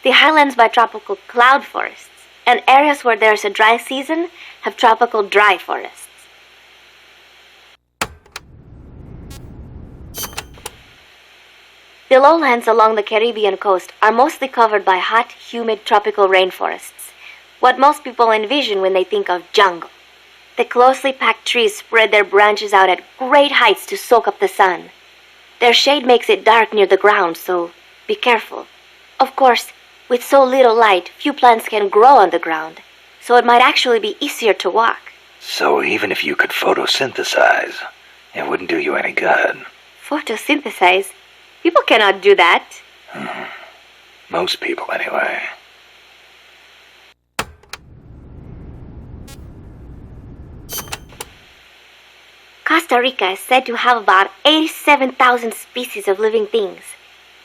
The highlands by tropical cloud forests, and areas where there's a dry season have tropical dry forests. The lowlands along the Caribbean coast are mostly covered by hot, humid tropical rainforests, what most people envision when they think of jungle. The closely packed trees spread their branches out at great heights to soak up the sun. Their shade makes it dark near the ground, so be careful. Of course, with so little light, few plants can grow on the ground, so it might actually be easier to walk. So even if you could photosynthesize, it wouldn't do you any good. Photosynthesize? People cannot do that. Most people, anyway. Costa Rica is said to have about 87,000 species of living things.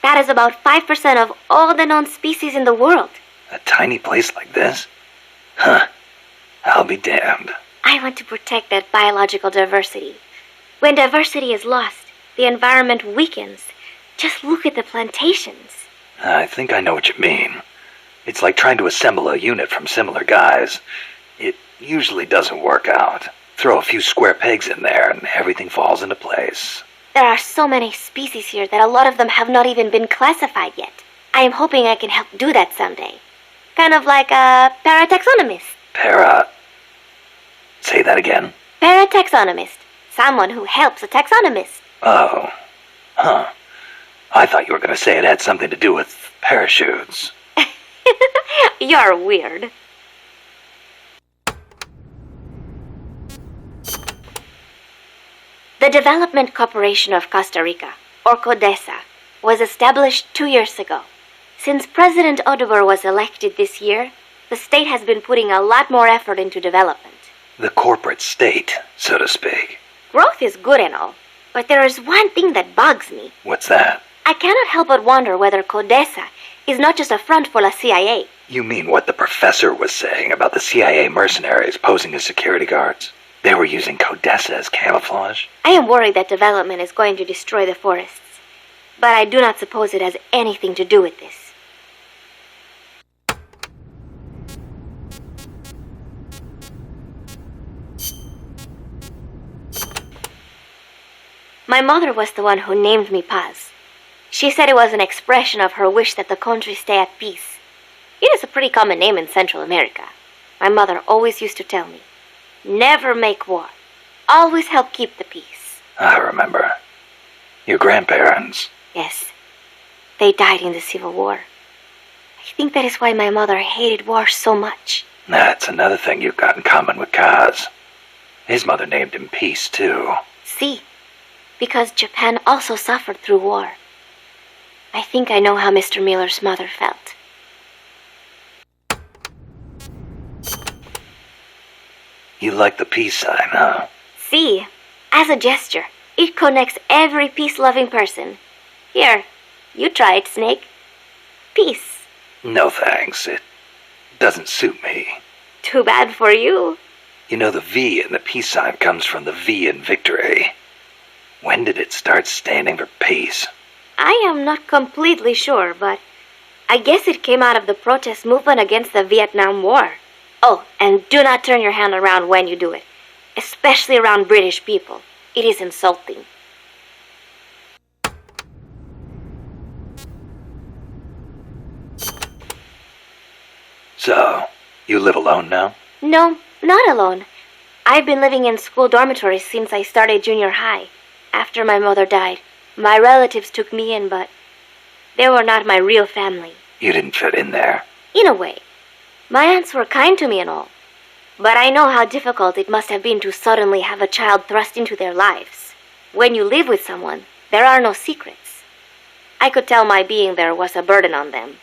That is about 5% of all the known species in the world. A tiny place like this? Huh. I'll be damned. I want to protect that biological diversity. When diversity is lost, the environment weakens. Just look at the plantations. I think I know what you mean. It's like trying to assemble a unit from similar guys. It usually doesn't work out. Throw a few square pegs in there and everything falls into place. There are so many species here that a lot of them have not even been classified yet. I am hoping I can help do that someday. Kind of like a parataxonomist. Say that again? Parataxonomist. Someone who helps a taxonomist. Oh. Huh. I thought you were going to say it had something to do with parachutes. You're weird. The Development Corporation of Costa Rica, or CODESA, was established 2 years ago. Since President Oduber was elected this year, the state has been putting a lot more effort into development. The corporate state, so to speak. Growth is good and all, but there is one thing that bugs me. What's that? I cannot help but wonder whether CODESA is not just a front for the CIA. You mean what the professor was saying about the CIA mercenaries posing as security guards? They were using CODESA as camouflage? I am worried that development is going to destroy the forests, but I do not suppose it has anything to do with this. My mother was the one who named me Paz. She said it was an expression of her wish that the country stay at peace. It is a pretty common name in Central America. My mother always used to tell me, never make war. Always help keep the peace. I remember. Your grandparents. Yes. They died in the Civil War. I think that is why my mother hated war so much. That's another thing you've got in common with Kaz. His mother named him Peace, too. See, because Japan also suffered through war. I think I know how Mr. Miller's mother felt. You like the peace sign, huh? See, as a gesture, it connects every peace-loving person. Here, you try it, Snake. Peace. No thanks. It doesn't suit me. Too bad for you. You know, the V in the peace sign comes from the V in victory. When did it start standing for peace? I am not completely sure, but I guess it came out of the protest movement against the Vietnam War. Oh, and do not turn your hand around when you do it, especially around British people. It is insulting. So, you live alone now? No, not alone. I've been living in school dormitories since I started junior high. After my mother died, my relatives took me in, but they were not my real family. You didn't fit in there? In a way. My aunts were kind to me and all. But I know how difficult it must have been to suddenly have a child thrust into their lives. When you live with someone, there are no secrets. I could tell my being there was a burden on them.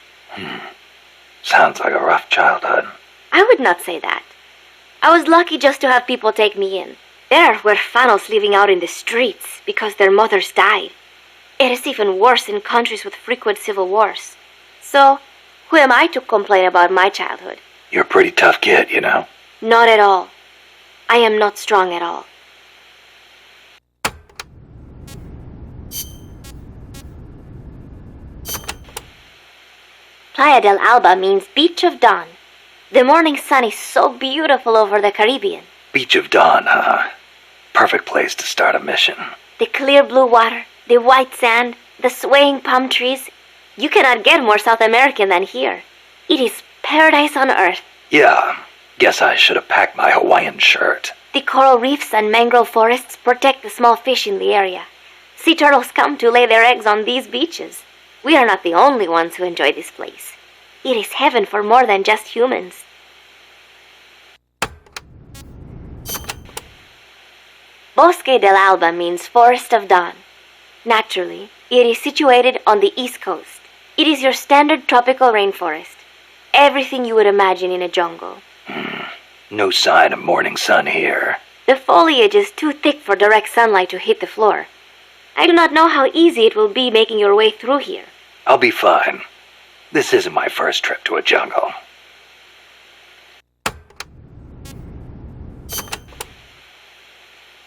Sounds like a rough childhood. I would not say that. I was lucky just to have people take me in. There are huérfanos living out in the streets because their mothers died. It is even worse in countries with frequent civil wars. So, who am I to complain about my childhood? You're a pretty tough kid, you know? Not at all. I am not strong at all. Playa del Alba means Beach of Dawn. The morning sun is so beautiful over the Caribbean. Beach of Dawn, huh? Perfect place to start a mission. The clear blue water, the white sand, the swaying palm trees. You cannot get more South American than here. It is paradise on earth. Yeah, guess I should have packed my Hawaiian shirt. The coral reefs and mangrove forests protect the small fish in the area. Sea turtles come to lay their eggs on these beaches. We are not the only ones who enjoy this place. It is heaven for more than just humans. Bosque del Alba means Forest of Dawn. Naturally, it is situated on the east coast. It is your standard tropical rainforest. Everything you would imagine in a jungle. No sign of morning sun here. The foliage is too thick for direct sunlight to hit the floor. I do not know how easy it will be making your way through here. I'll be fine. This isn't my first trip to a jungle.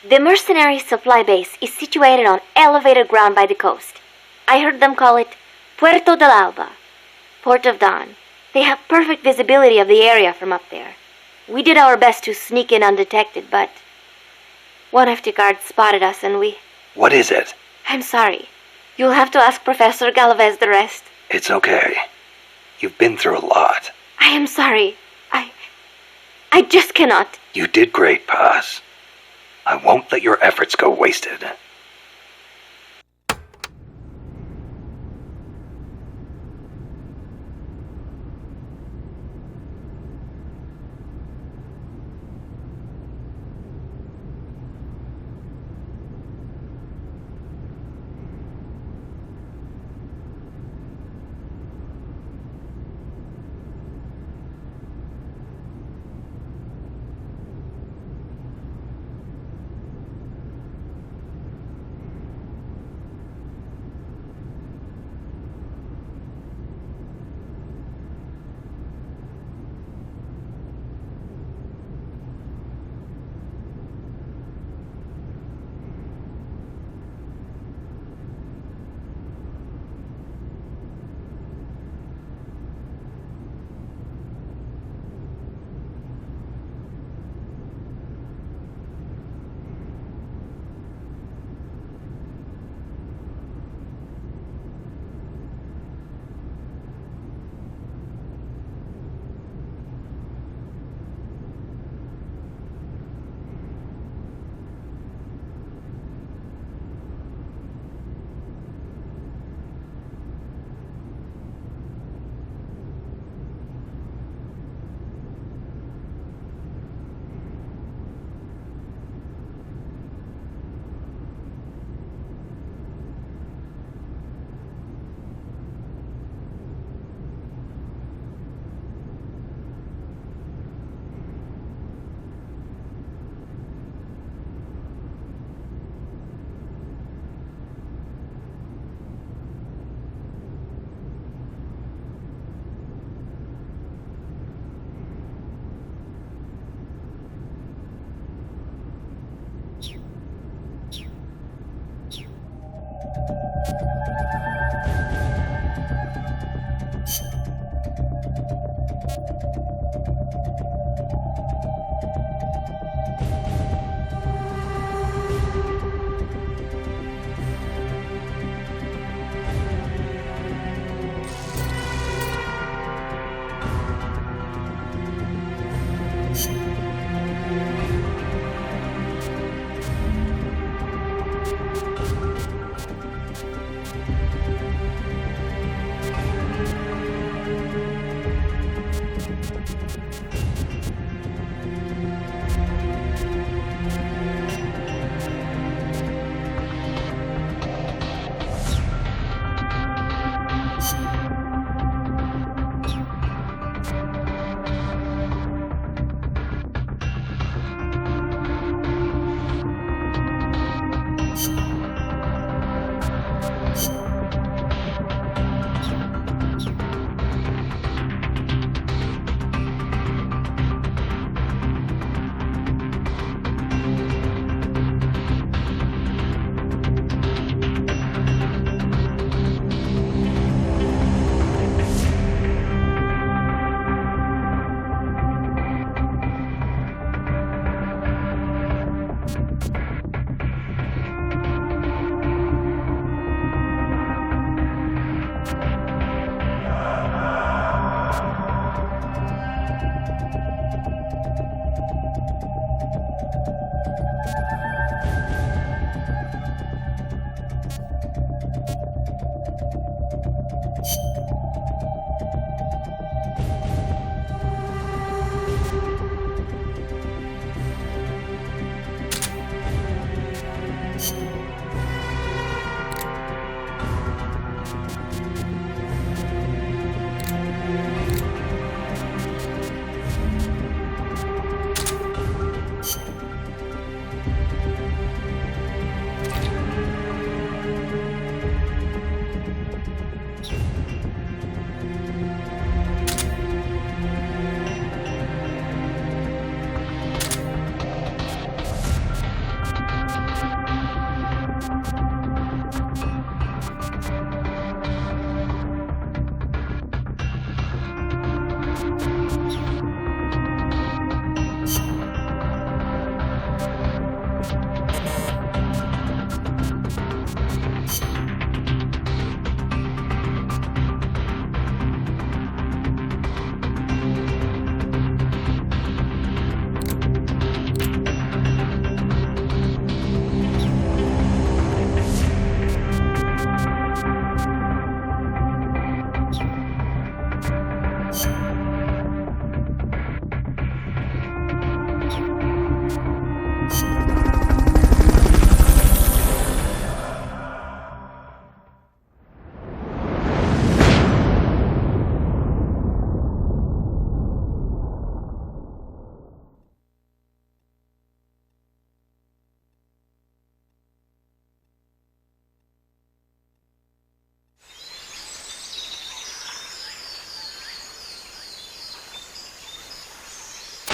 The mercenary supply base is situated on elevated ground by the coast. I heard them call it Puerto del Alba, Port of Dawn. They have perfect visibility of the area from up there. We did our best to sneak in undetected, but one of the guards spotted us and we... What is it? I'm sorry. You'll have to ask Professor Galvez the rest. It's okay. You've been through a lot. I am sorry. I just cannot. You did great, Paz. I won't let your efforts go wasted.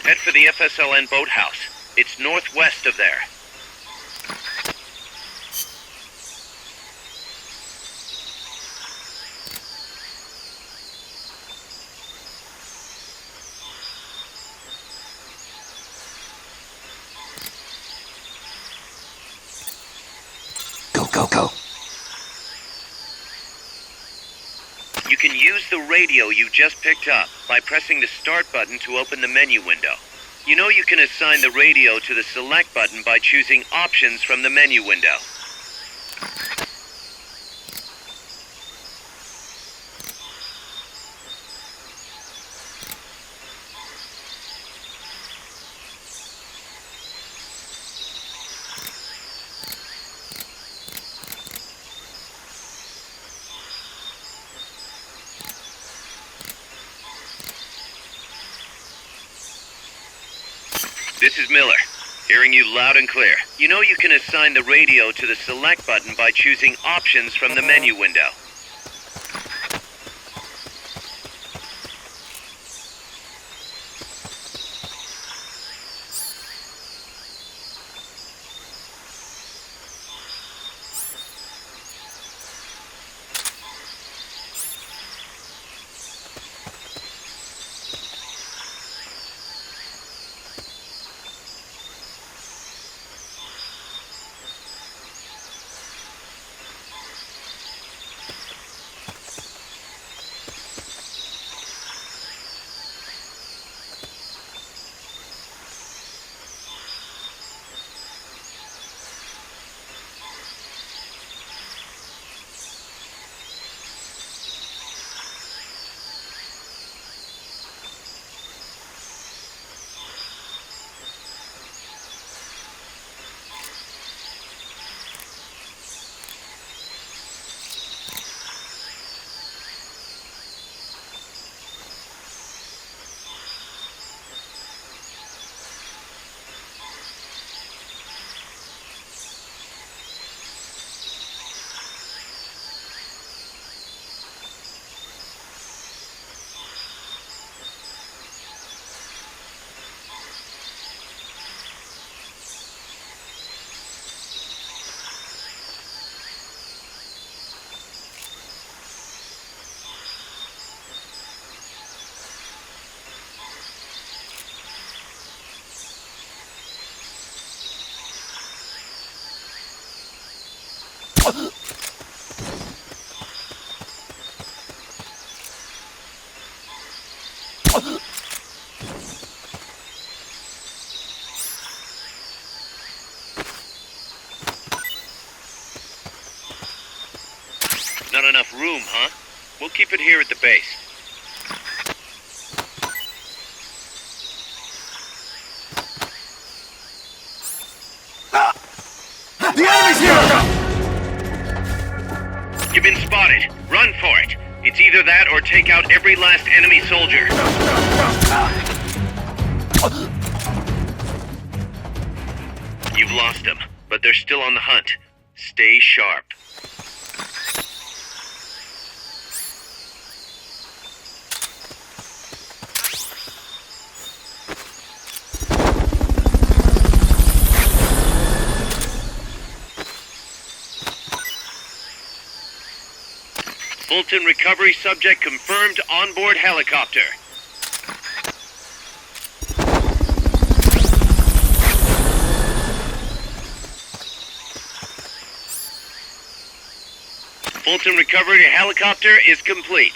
Head for the FSLN boathouse. It's northwest of there. Go. You can use the radio you just picked up by pressing the start button to open the menu window. You know you can assign the radio to the select button by choosing options from the menu window. This is Miller, hearing you loud and clear. You know you can assign the radio to the select button by choosing options from the menu window. Not enough room, huh? We'll keep it here at the base. The enemy's here! You've been spotted. Run for it. It's either that or take out every last enemy soldier. You've lost them, but they're still on the hunt. Stay sharp. Fulton recovery subject confirmed onboard helicopter. Fulton recovery helicopter is complete.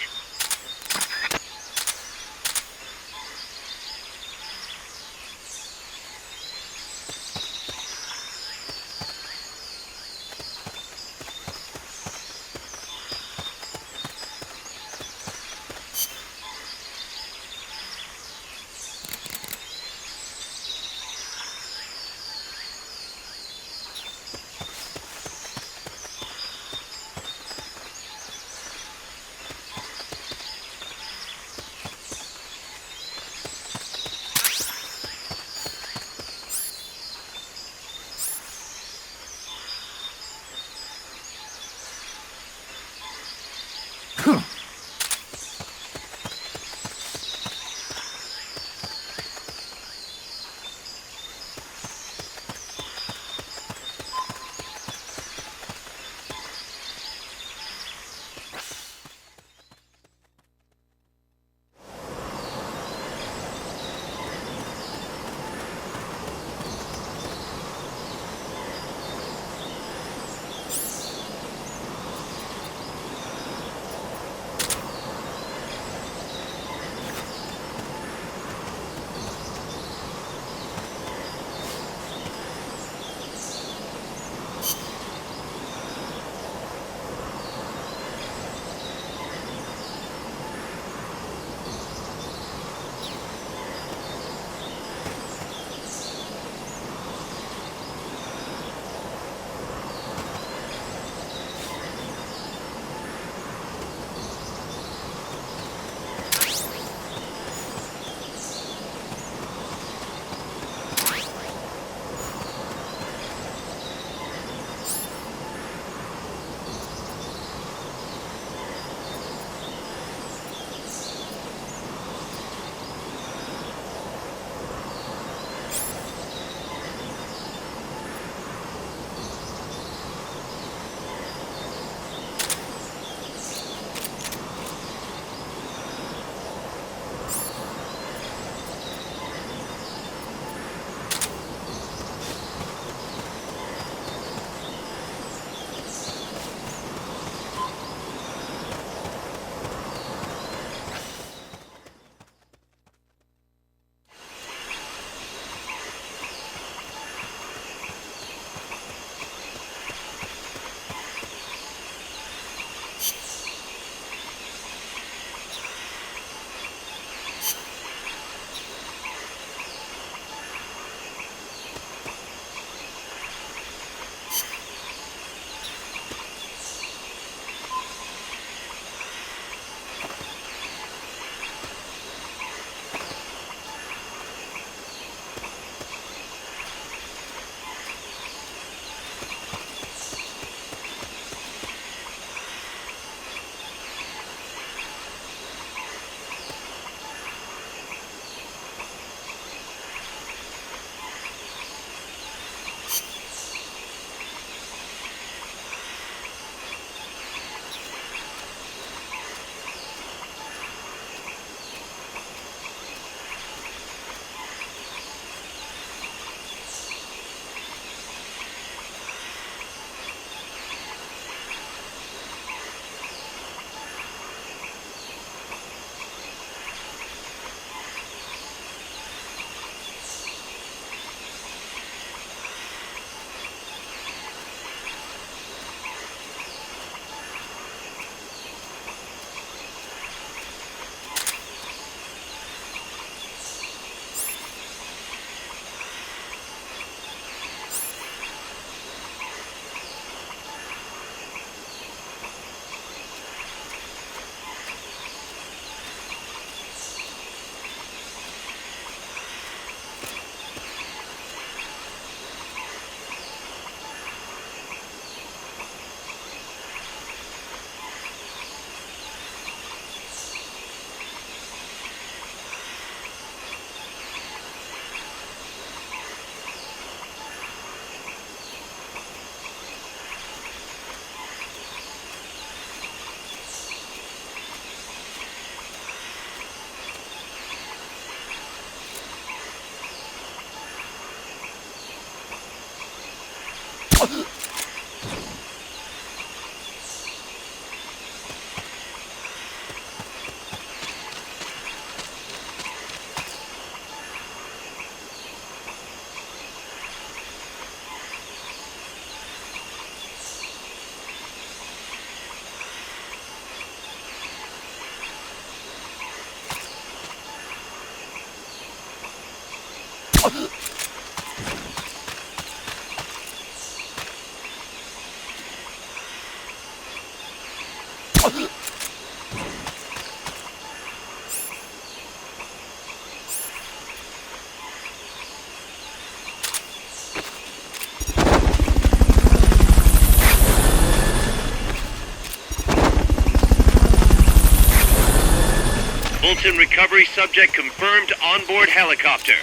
Fulton recovery subject confirmed onboard helicopter.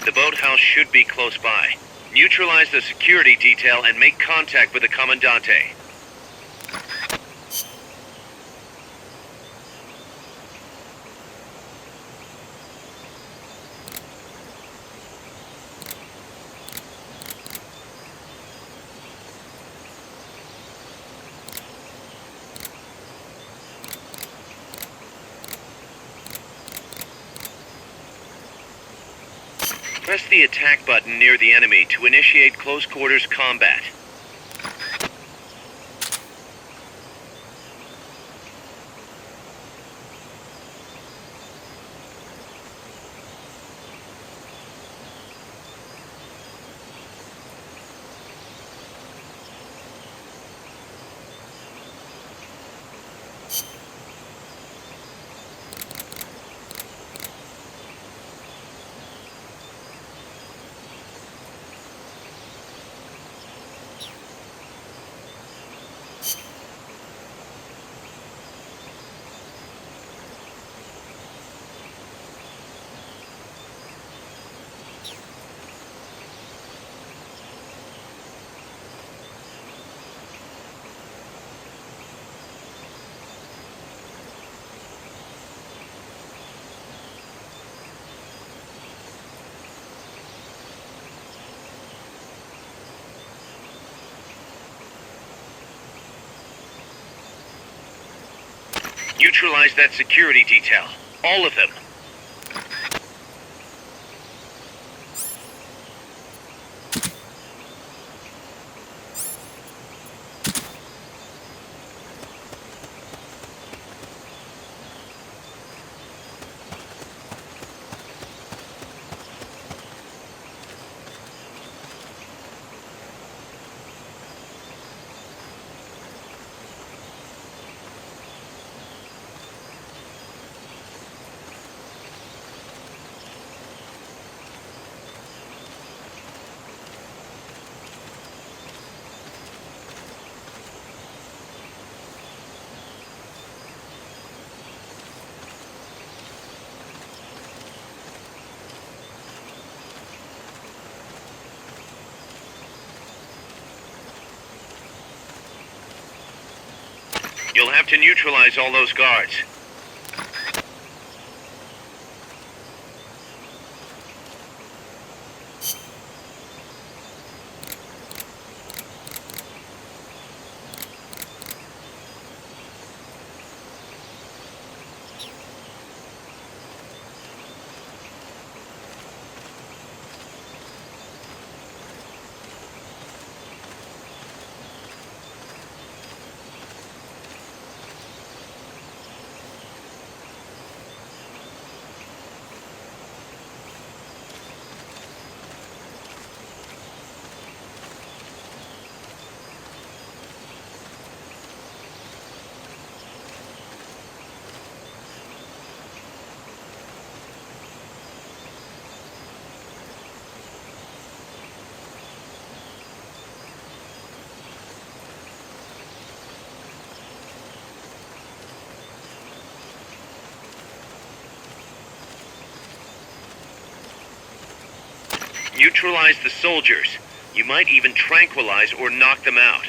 The boathouse should be close by. Neutralize the security detail and make contact with the Commandante. Press the attack button near the enemy to initiate close quarters combat. Neutralize that security detail. All of them. You'll have to neutralize all those guards. Neutralize the soldiers. You might even tranquilize or knock them out.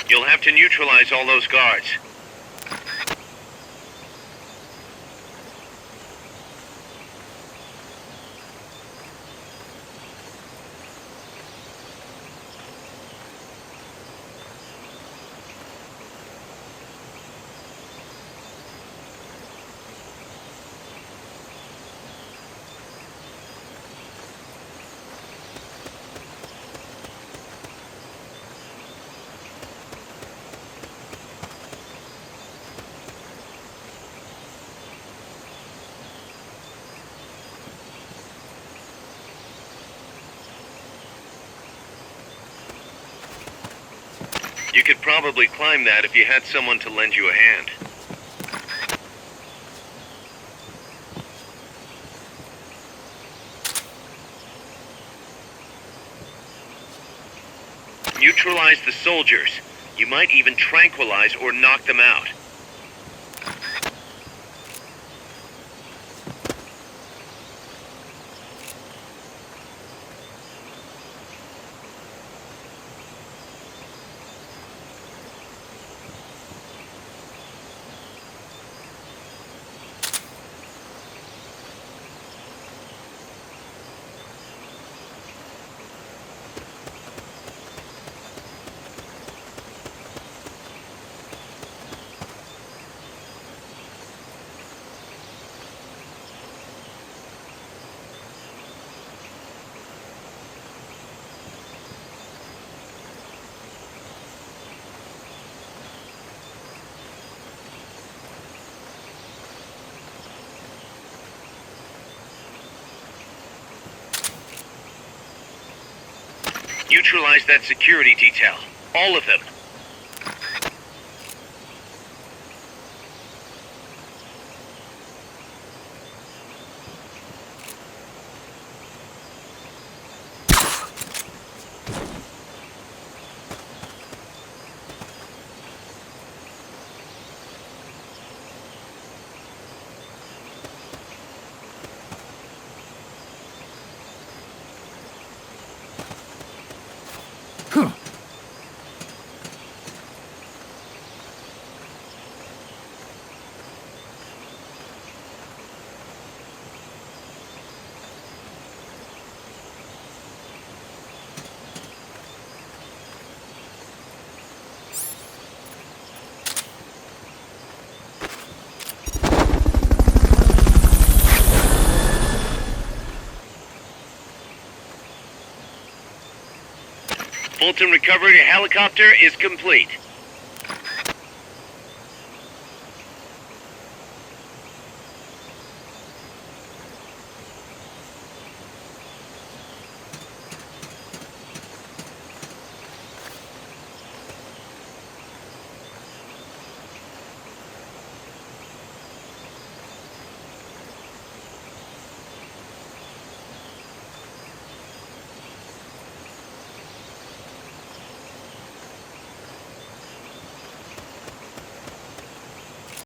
You'll have to neutralize all those guards. You could probably climb that if you had someone to lend you a hand. Neutralize the soldiers. You might even tranquilize or knock them out. Neutralize that security detail. All of them. Fulton recovery helicopter is complete.